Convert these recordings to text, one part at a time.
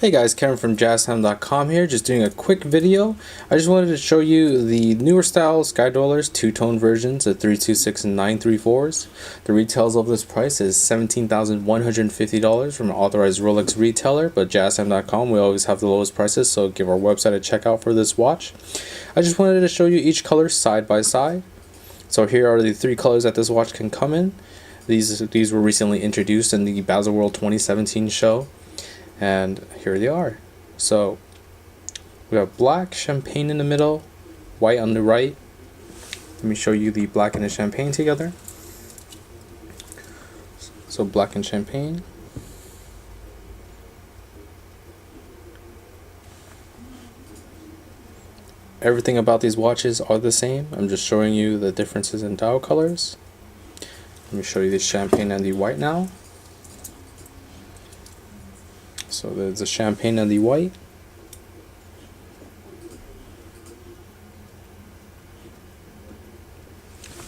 Hey guys, Kevin from JazTime.com here, just doing a quick video. I just wanted to show you the newer style Sky Dwellers, two-tone versions of 326 and 934s. The retails of this price is $17,150 from an authorized Rolex retailer, but JazTime.com, we always have the lowest prices, so give our website a check out for this watch. I just wanted to show you each color side by side. So here are the three colors that this watch can come in. These were recently introduced in the Baselworld 2017 show. And here they are. So we have black, champagne in the middle, white on the right. Let me show you the black and the champagne together. So black and champagne. Everything about these watches are the same. I'm just showing you the differences in dial colors. Let me show you the champagne and the white now. So there's the champagne and the white.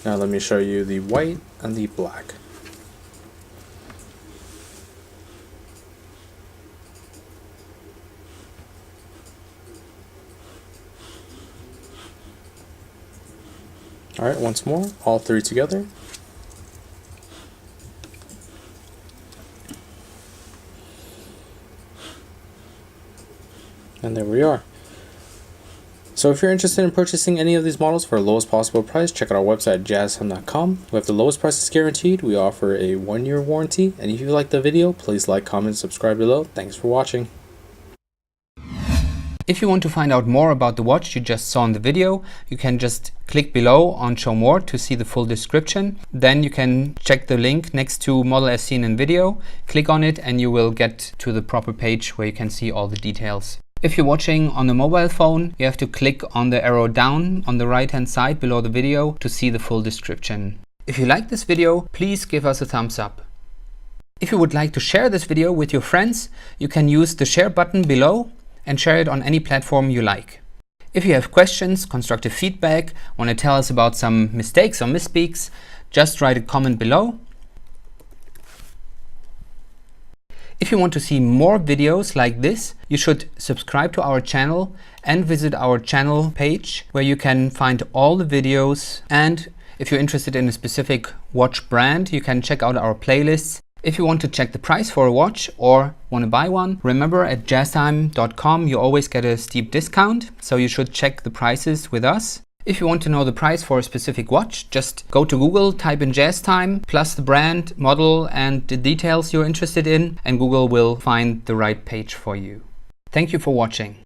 Now let me show you the white and the black. Alright, once more, all three together. And there we are. So if you're interested in purchasing any of these models for the lowest possible price, check out our website JazTime.com. We have the lowest prices guaranteed. We offer a 1-year warranty. And if you liked the video, please like, comment, subscribe below. Thanks for watching. If you want to find out more about the watch you just saw in the video, you can just click below on Show More to see the full description. Then you can check the link next to Model as seen in video, click on it and you will get to the proper page where you can see all the details. If you're watching on a mobile phone, you have to click on the arrow down on the right hand side below the video to see the full description. If you like this video, please give us a thumbs up. If you would like to share this video with your friends, you can use the share button below and share it on any platform you like. If you have questions, constructive feedback, want to tell us about some mistakes or misspeaks, just write a comment below. If you want to see more videos like this, you should subscribe to our channel and visit our channel page where you can find all the videos. And if you're interested in a specific watch brand, you can check out our playlists. If you want to check the price for a watch or want to buy one, remember at JazTime.com you always get a steep discount, so you should check the prices with us. If you want to know the price for a specific watch, just go to Google, type in JazTime, plus the brand, model and the details you're interested in, and Google will find the right page for you. Thank you for watching.